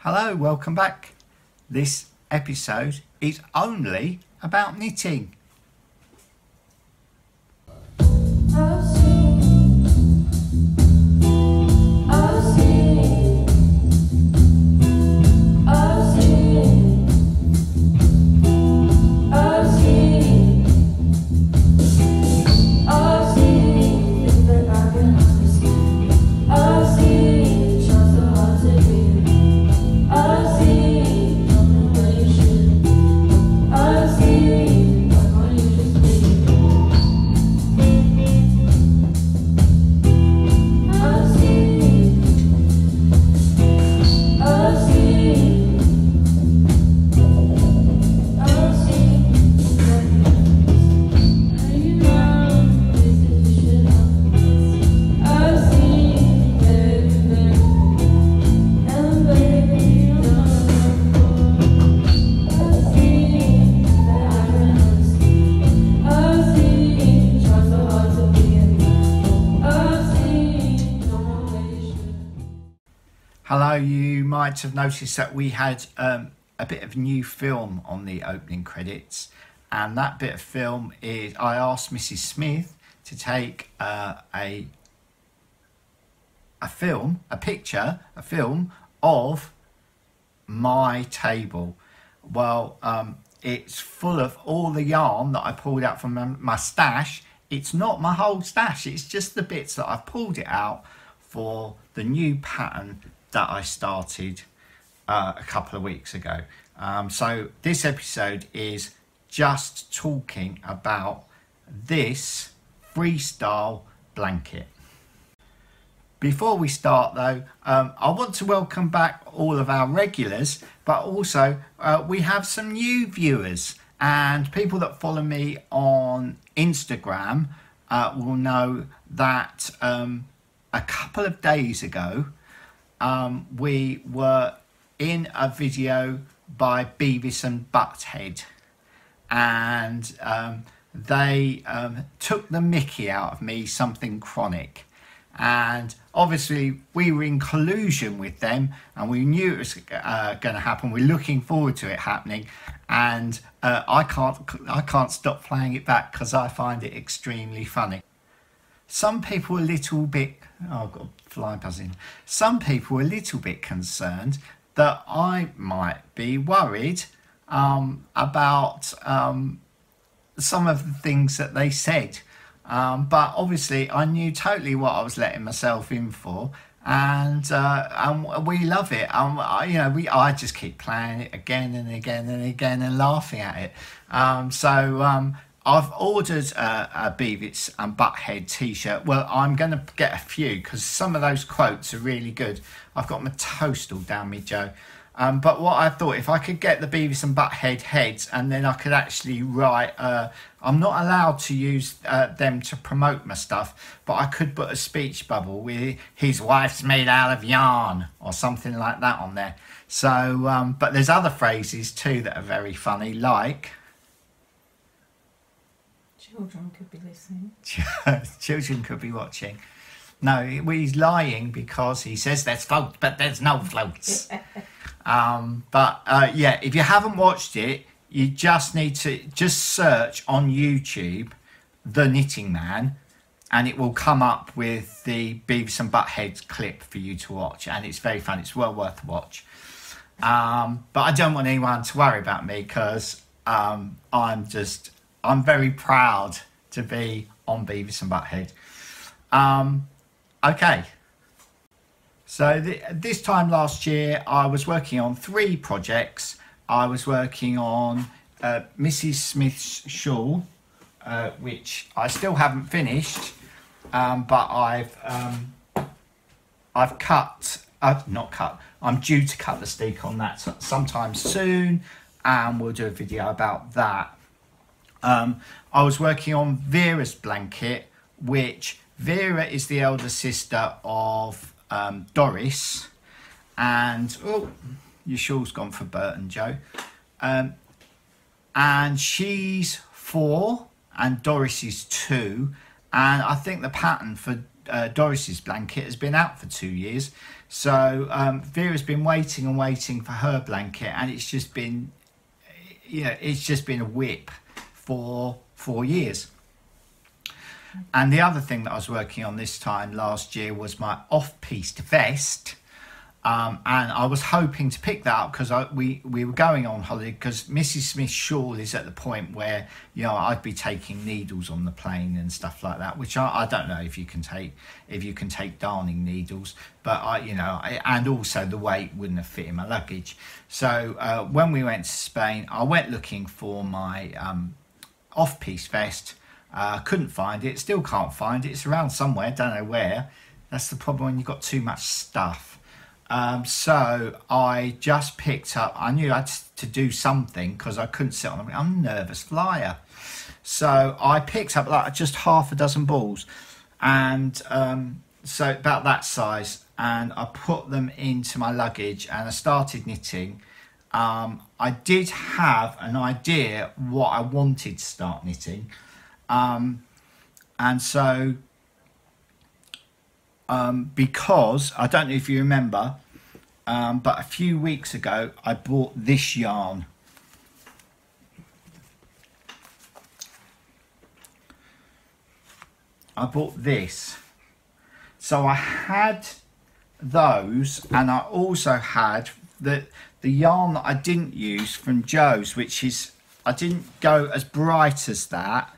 Hello, welcome back. This episode is only about knitting. Hello, you might have noticed that we had a bit of new film on the opening credits, and that bit of film is I asked Mrs. Smith to take a film of my table. Well, it's full of all the yarn that I pulled out from my stash. It's not my whole stash, it's just the bits that I've pulled it out for the new pattern that I started a couple of weeks ago. So this episode is just talking about this freestyle blanket. Before we start though, I want to welcome back all of our regulars, but also we have some new viewers, and people that follow me on Instagram will know that a couple of days ago we were in a video by Beavis and Butthead, and they took the mickey out of me something chronic, and obviously we were in collusion with them and we knew it was going to happen. We're looking forward to it happening, and I can't stop playing it back because I find it extremely funny. Some people a little bit, oh, I've got a fly buzzing. Some people a little bit concerned that I might be worried about some of the things that they said. But obviously I knew totally what I was letting myself in for, and we love it. I just keep playing it again and again and again and laughing at it. I've ordered a Beavis and Butthead t-shirt. Well, I'm going to get a few because some of those quotes are really good. I've got my toast all down me, Joe. But what I thought, if I could get the Beavis and Butthead heads, and then I could actually write, I'm not allowed to use them to promote my stuff, but I could put a speech bubble with his wife's made out of yarn or something like that on there. So, but there's other phrases too that are very funny, like... Children could be listening. Children could be watching. No, he's lying because he says there's floats, but there's no floats. Yeah, if you haven't watched it, you just need to just search on YouTube The Knitting Man, and it will come up with the Beavis and Butthead clip for you to watch, and it's very fun. It's well worth a watch. But I don't want anyone to worry about me because I'm very proud to be on Beavis and Butthead. Okay, so this time last year I was working on 3 projects. I was working on Mrs. Smith's shawl, which I still haven't finished, but I've cut, not cut, I'm due to cut the steek on that sometime soon, and we'll do a video about that. I was working on Vera's blanket, which Vera is the elder sister of Doris, and oh, your shawl's gone for Burton, Joe. And she's 4 and Doris is 2, and I think the pattern for Doris's blanket has been out for 2 years, so Vera's been waiting and waiting for her blanket, and it's just been, you know, it's just been a whip for 4 years. And the other thing that I was working on this time last year was my off-piste vest. And I was hoping to pick that up because we were going on holiday, because Mrs. Smith's shawl is at the point where, you know, I'd be taking needles on the plane and stuff like that, which I don't know if you can take darning needles, but you know, and also the weight wouldn't have fit in my luggage. So when we went to Spain, I went looking for my off-piste vest. Couldn't find it, still can't find it. It's around somewhere, don't know where. That's the problem when you've got too much stuff. So I just picked up, I knew I had to do something because I couldn't sit on them. I'm a nervous flyer. So I picked up like just half a dozen balls, and so about that size, and I put them into my luggage and I started knitting. I did have an idea what I wanted to start knitting. And so because I don't know if you remember, but a few weeks ago I bought this yarn. I bought this. So I had those, and I also had the yarn that I didn't use from Joe's, which is, I didn't go as bright as that.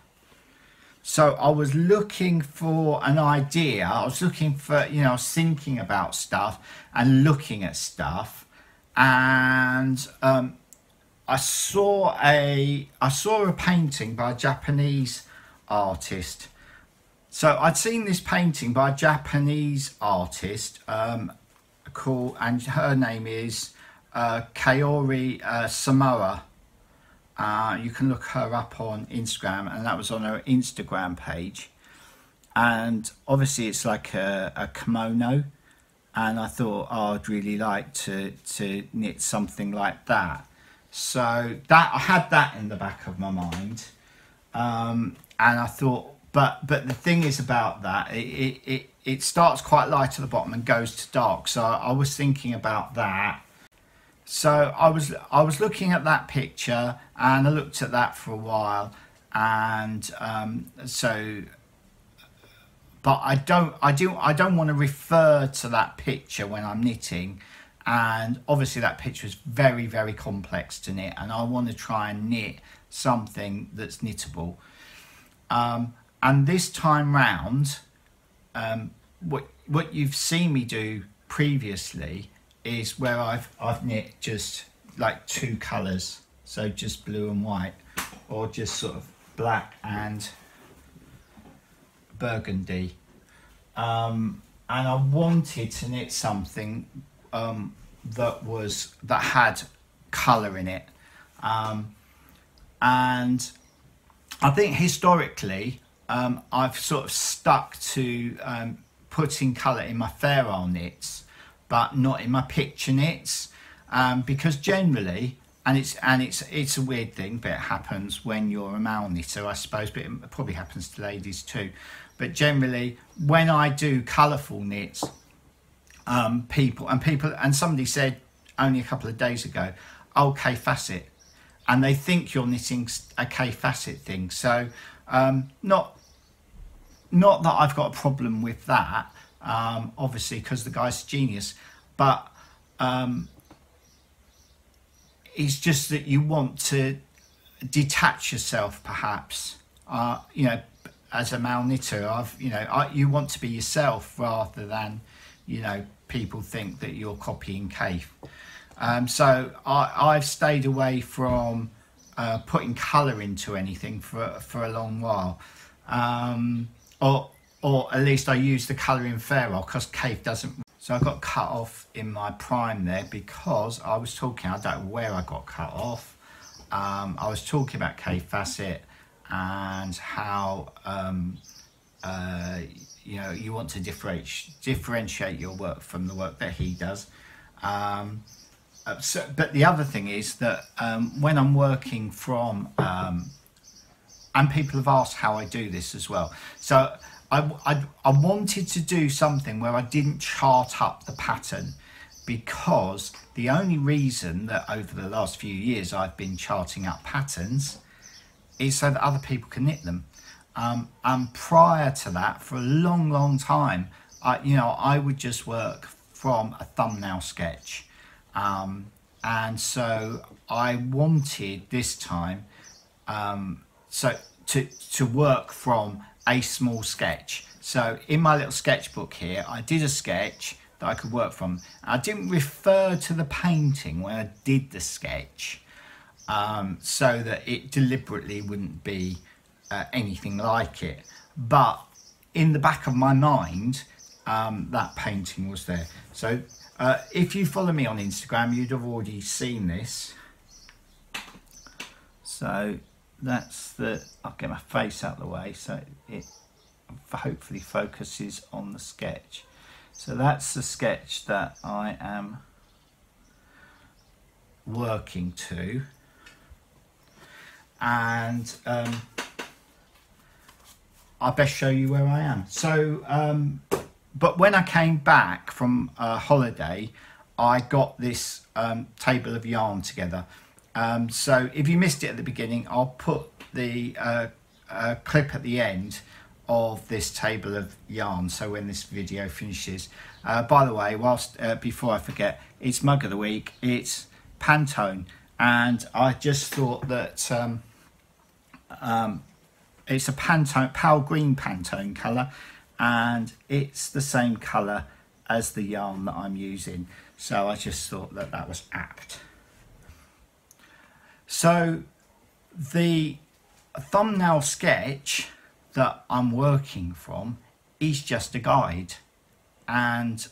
So I was looking for an idea. I was looking for, you know, I was thinking about stuff and looking at stuff, and I saw a painting by a Japanese artist. So I'd seen this painting by a Japanese artist called, and her name is Kaori Samoya. You can look her up on Instagram, and that was on her Instagram page. And obviously it's like a kimono, and I thought, oh, I'd really like to knit something like that. So that, I had that in the back of my mind, and I thought, but the thing is about that, it starts quite light at the bottom and goes to dark. So I was thinking about that. So I was looking at that picture, and I looked at that for a while, and but I don't want to refer to that picture when I'm knitting, and obviously that picture is very, very complex to knit, and I want to try and knit something that's knittable. And this time round, what you've seen me do previously is where I've knit just like 2 colours, so just blue and white, or just sort of black and burgundy, and I wanted to knit something that had colour in it, and I think historically I've sort of stuck to putting colour in my FAIRISLE knits, but not in my picture knits, because generally, and it's a weird thing, but it happens when you're a male knitter, I suppose, but it probably happens to ladies too. But generally, when I do colourful knits, people, and somebody said only a couple of days ago, oh, Kaffe Fassett, and they think you're knitting a Kaffe Fassett thing. So not that I've got a problem with that, obviously, because the guy's a genius, but it's just that you want to detach yourself, perhaps, you know, as a male knitter. You want to be yourself rather than, you know, people think that you're copying Kaffe. So I've stayed away from putting colour into anything for a long while, or at least I use the colour in FAIRISLE, because Kaffe doesn't. So I got cut off in my prime there because I was talking, I don't know where I got cut off. I was talking about Kaffe Fassett and how you know, you want to differentiate your work from the work that he does. But the other thing is that when I'm working from, and people have asked how I do this as well. So I wanted to do something where I didn't chart up the pattern, because the only reason that over the last few years I've been charting up patterns is so that other people can knit them. And prior to that, for a long time, I would just work from a thumbnail sketch. And so I wanted this time to work from a small sketch. So in my little sketchbook here, I did a sketch that I could work from. I didn't refer to the painting when I did the sketch, so that it deliberately wouldn't be anything like it. But in the back of my mind, that painting was there. So if you follow me on Instagram, you'd have already seen this. So that's I'll get my face out of the way so it hopefully focuses on the sketch. So that's the sketch that I am working to, and I best show you where I am. So but when I came back from holiday, I got this table of yarn together. So if you missed it at the beginning, I'll put the clip at the end of this table of yarn, so when this video finishes. By the way, whilst before I forget, it's mug of the week, it's Pantone, and I just thought that it's a Pantone, pale green Pantone colour, and it's the same colour as the yarn that I'm using, so I just thought that that was apt. So the thumbnail sketch that I'm working from is just a guide, and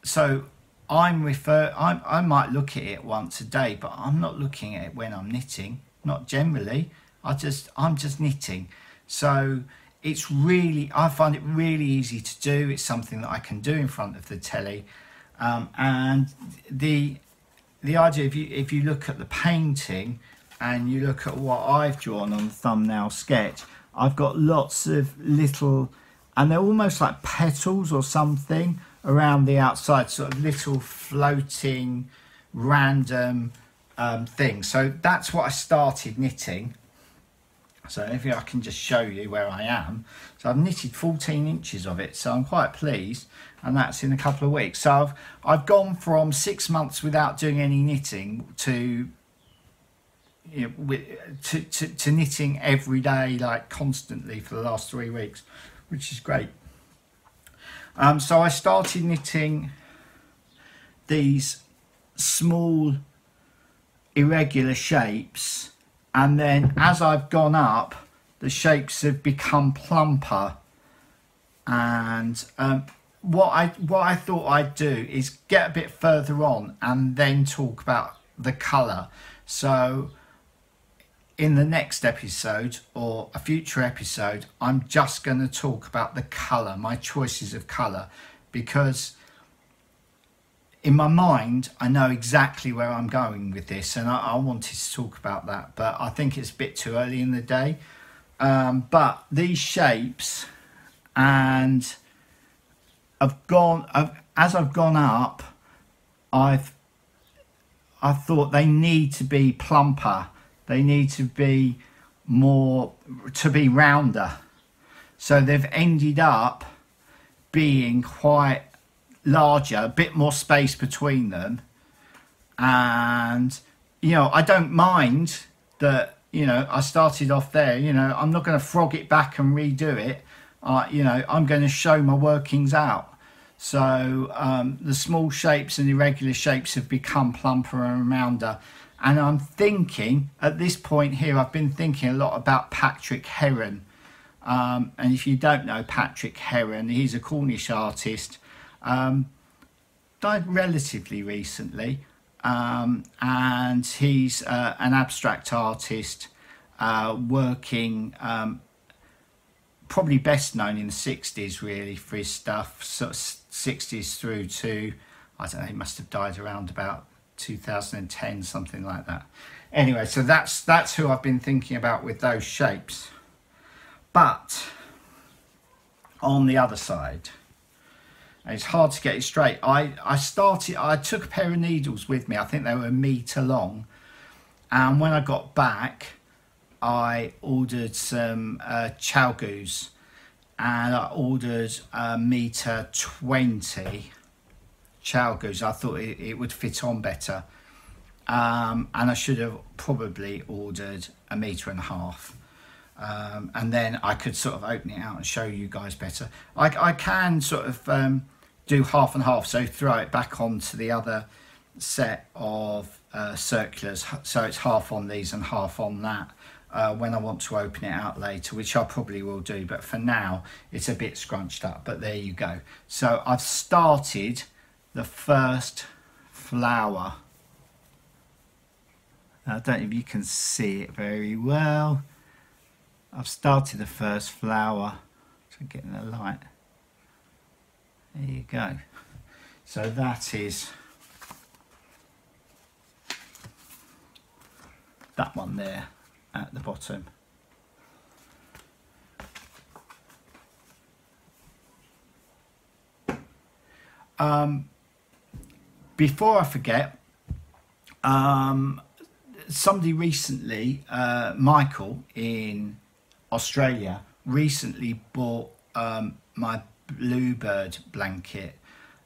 so I might look at it once a day, but I'm not looking at it when I'm knitting, not generally. I'm just knitting. So it's really, I find it really easy to do. It's something that I can do in front of the telly, and the idea, if you look at the painting and you look at what I've drawn on the thumbnail sketch, I've got lots of little, and they're almost like petals or something around the outside, sort of little floating random things. So that's what I started knitting. So if I can just show you where I am. So I've knitted 14 inches of it, so I'm quite pleased, and that's in a couple of weeks. So I've gone from 6 months without doing any knitting to, you know, to knitting every day, like constantly, for the last 3 weeks, which is great. So I started knitting these small irregular shapes, and then as I've gone up, the shapes have become plumper. And what I thought I'd do is get a bit further on and then talk about the colour. So in the next episode or a future episode, I'm just going to talk about the colour, my choices of colour, because in my mind I know exactly where I'm going with this, and I wanted to talk about that, but I think it's a bit too early in the day. But these shapes, and as I've gone up, I thought they need to be plumper. They need to be rounder. So they've ended up being quite larger, a bit more space between them. And, you know, I don't mind that, you know, I started off there. You know, I'm not going to frog it back and redo it. You know, I'm going to show my workings out. So the small shapes and irregular shapes have become plumper and rounder. And I'm thinking, at this point here, I've been thinking a lot about Patrick Heron. And if you don't know Patrick Heron, he's a Cornish artist, died relatively recently. And he's an abstract artist, working, probably best known in the 60s really for his stuff, sort of 60s through to, I don't know, he must have died around about 2010, something like that. Anyway, so that's who I've been thinking about with those shapes. But on the other side. And it's hard to get it straight. I took a pair of needles with me. I think they were 1 metre long. And when I got back, I ordered some chalgoos, and I ordered 1.20 m chalgoos. I thought it would fit on better. And I should have probably ordered 1.5 meters. And then I could sort of open it out and show you guys better. I can sort of do half and half, so throw it back onto the other set of circulars, so it's half on these and half on that when I want to open it out later, which I probably will do, but for now it's a bit scrunched up. But there you go. So I've started the first flower. I don't know if you can see it very well. I've started the first flower. So getting the light. There you go. So that is that one there at the bottom. Before I forget, somebody recently, Michael in Australia, recently bought my bluebird blanket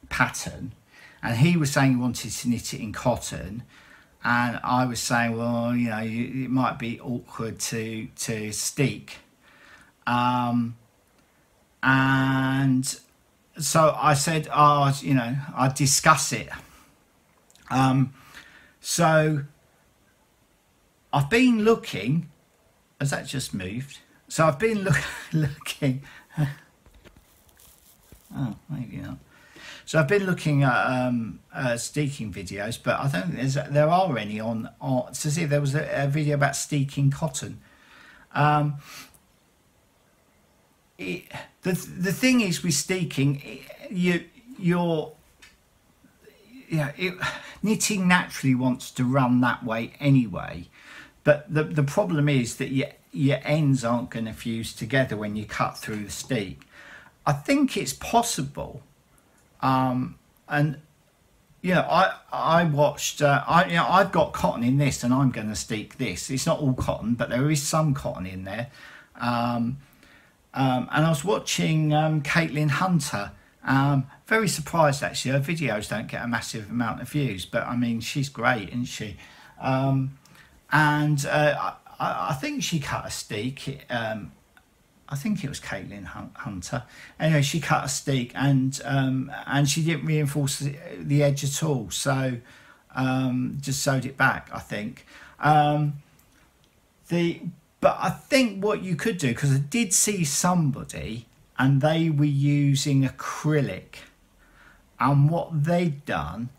pattern, and he was saying he wanted to knit it in cotton, and I was saying, well, you know, it might be awkward to steek, and so I said, oh, you know, I'd discuss it. So I've been looking. Has that just moved? So I've been looking. Oh, maybe not. So I've been looking at steeking videos, but I don't think there are any on to see if there was a video about steeking cotton. The thing is with steeking, knitting naturally wants to run that way anyway, but the problem is that your ends aren't going to fuse together when you cut through the steek. I think it's possible, and you know, I watched. I've got cotton in this, and I'm going to steek this. It's not all cotton, but there is some cotton in there. And I was watching Caitlin Hunter. Very surprised actually. Her videos don't get a massive amount of views, but I mean, she's great, isn't she? I think she cut a steek. I think it was Caitlin Hunter. Anyway, she cut a steek, and she didn't reinforce the edge at all, so just sewed it back, I think. But I think what you could do, because I did see somebody and they were using acrylic, and what they'd done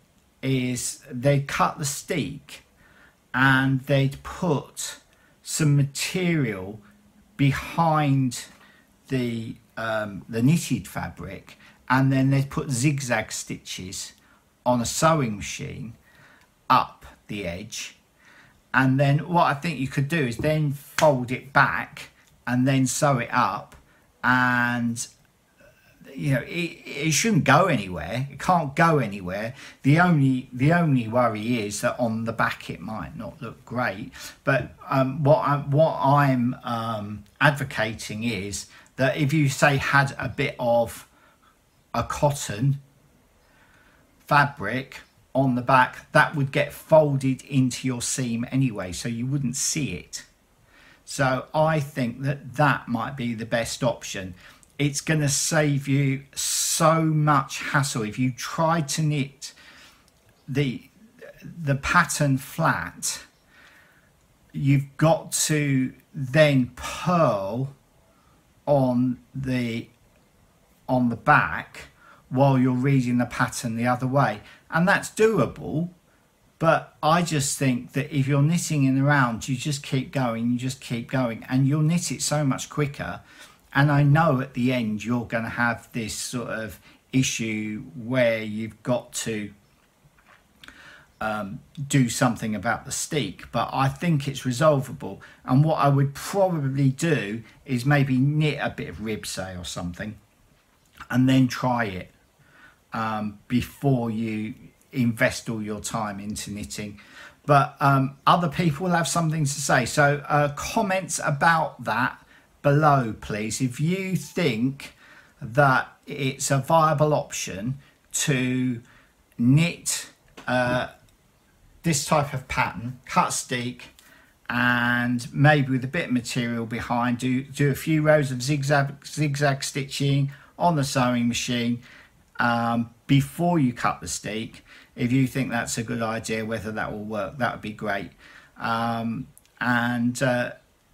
is they cut the steek and they'd put some material behind the knitted fabric, and then they'd put zigzag stitches on a sewing machine up the edge, and then what I think you could do is then fold it back and then sew it up, and you know, it shouldn't go anywhere. It can't go anywhere. The only worry is that on the back it might not look great. But what I'm advocating is that if you say had a bit of a cotton fabric on the back, that would get folded into your seam anyway, so you wouldn't see it. So I think that might be the best option. It's going to save you so much hassle. If you try to knit the pattern flat, you've got to then purl on the back while you're reading the pattern the other way, and that's doable. But I just think that if you're knitting in the round, you just keep going, and you'll knit it so much quicker. And I know at the end you're going to have this sort of issue where you've got to do something about the steek, but I think it's resolvable. And what I would probably do is maybe knit a bit of rib, say, or something, and then try it before you invest all your time into knitting. But other people will have something to say, so comments about that below please. If you think that it's a viable option to knit this type of pattern, cut steek, and maybe with a bit of material behind, do a few rows of zigzag stitching on the sewing machine before you cut the steek. If you think that's a good idea, whether that will work, that would be great. And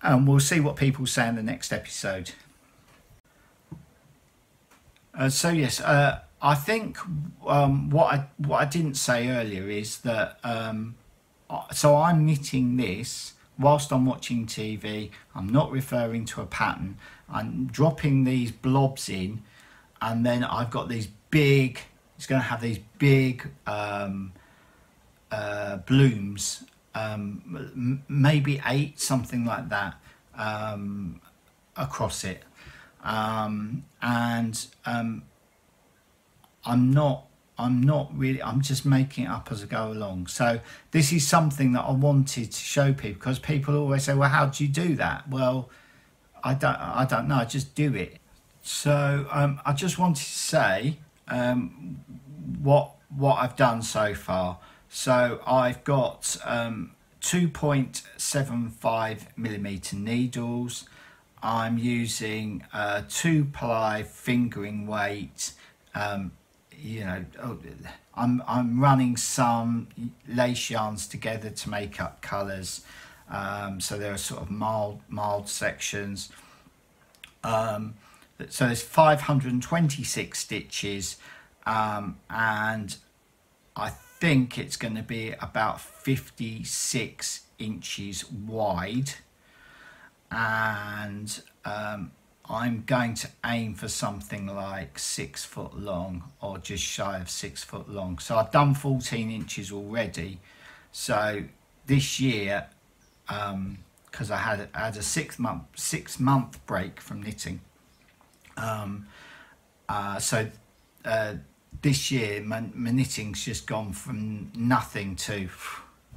we'll see what people say in the next episode. So yes, I think what I didn't say earlier is that so I'm knitting this whilst I'm watching TV. I'm not referring to a pattern. I'm dropping these blobs in, and then I've got these big, it's going to have these big blooms, maybe 8, something like that, across it. I'm just making it up as I go along. So this is something that I wanted to show people, because people always say, well, how do you do that? Well, I don't know, I just do it. So I just wanted to say what I've done so far. So I've got 2.75mm needles. I'm using 2-ply fingering weight. You know, I'm running some lace yarns together to make up colours. So there are sort of mild sections. So there's 526 stitches, and I think it's going to be about 56 inches wide, and I'm going to aim for something like 6 foot long, or just shy of 6 foot long. So I've done 14 inches already. So this year, because I had a 6 month break from knitting, this year my knitting's just gone from nothing to,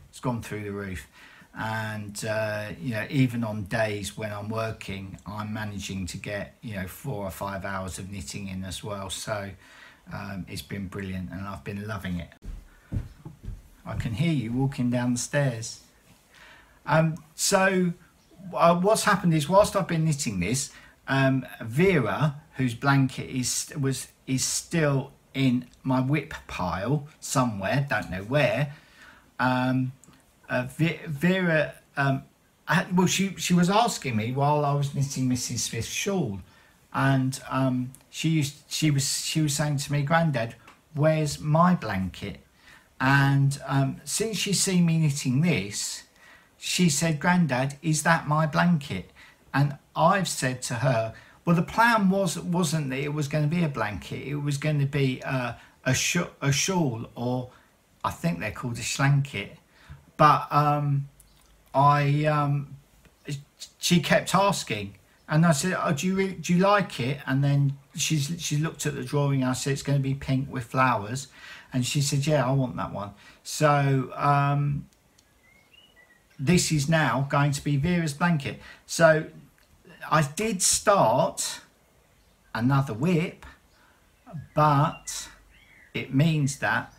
it's gone through the roof. And you know, even on days when I'm working, I'm managing to get, you know, 4 or 5 hours of knitting in as well. So it's been brilliant, and I've been loving it. I can hear you walking down the stairs. So what's happened is, whilst I've been knitting this, Vera, whose blanket is still in my whip pile somewhere, don't know where. Vera, well, she was asking me while I was knitting Mrs. Smith's shawl, and she was saying to me, Grandad, where's my blanket? And since she's seen me knitting this, she said, Grandad, is that my blanket? And I've said to her, well, the plan wasn't that it was going to be a blanket. It was going to be a shawl, or I think they're called a shlanket. But she kept asking, and I said, oh, do you like it? And then she looked at the drawing. I said, it's going to be pink with flowers, and she said, yeah, I want that one. So this is now going to be Vera's blanket. So I did start another whip, but it means that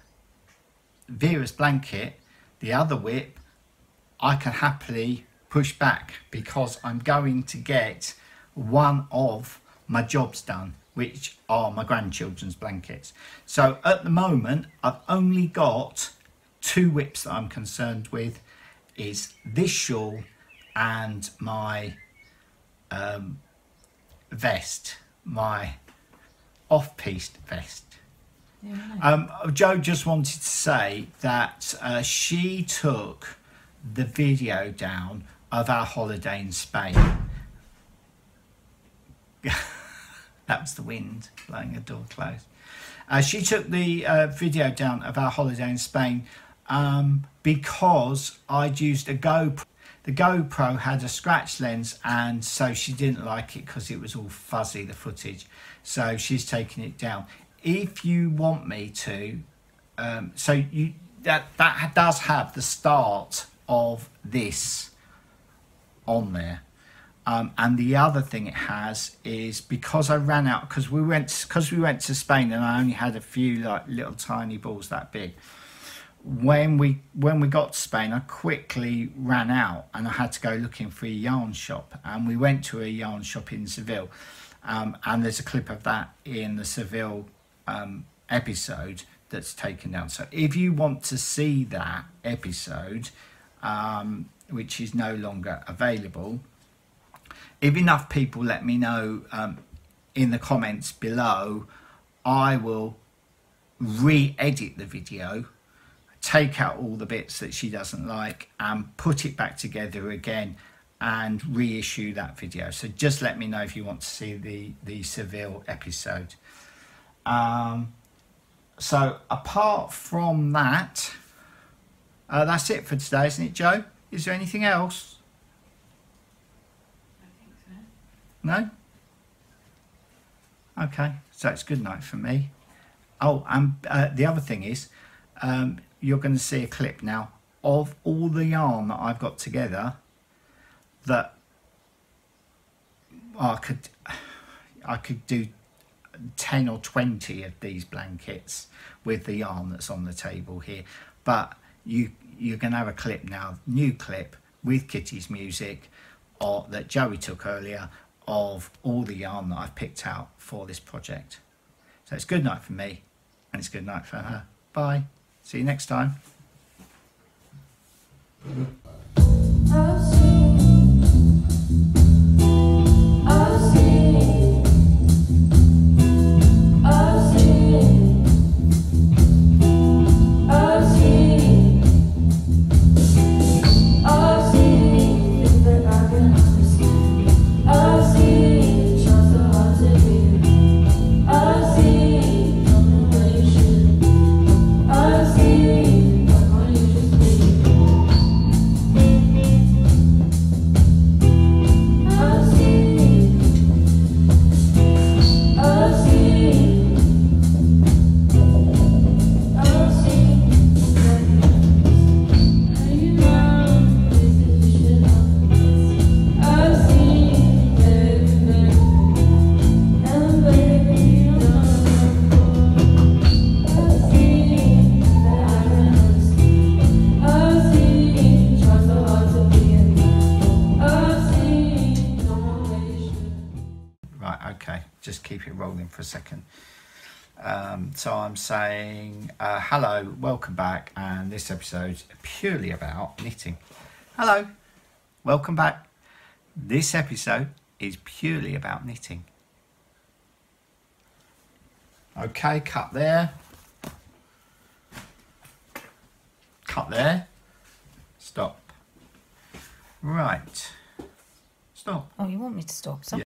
Vera's blanket, the other whip, I can happily push back, because I'm going to get one of my jobs done, which are my grandchildren's blankets. So at the moment, I've only got 2 whips that I'm concerned with, is this shawl and my vest, my off-piste vest. Yeah, Jo just wanted to say that she took the video down of our holiday in Spain. That was the wind blowing a door closed. She took the video down of our holiday in Spain because I'd used a GoPro. the GoPro had a scratch lens, and so she didn't like it because it was all fuzzy, the footage. So she's taking it down. If you want me to, that does have the start of this on there. And the other thing it has is, because I ran out, because we went to Spain and I only had a few like little tiny balls that big. When we got to Spain, I quickly ran out and I had to go looking for a yarn shop, and we went to a yarn shop in Seville, and there's a clip of that in the Seville episode that's taken down. So if you want to see that episode, which is no longer available, if enough people let me know in the comments below, I will re-edit the video, take out all the bits that she doesn't like and put it back together again and reissue that video. So just let me know if you want to see the Seville episode. So apart from that, that's it for today, isn't it, Joe? Is there anything else? No? Okay, so it's good night for me. Oh, and the other thing is, you're going to see a clip now of all the yarn that I've got together that I could do 10 or 20 of these blankets with the yarn that's on the table here. But you're going to have a clip now, new clip with Kitty's music, or that Joey took earlier, of all the yarn that I've picked out for this project. So it's good night for me, and it's good night for her. Bye. See you next time. Just keep it rolling for a second. So I'm saying hello, welcome back, and this episode's purely about knitting. Hello, welcome back. This episode is purely about knitting. Okay, cut there, cut there, stop. Right, stop. Oh, you want me to stop?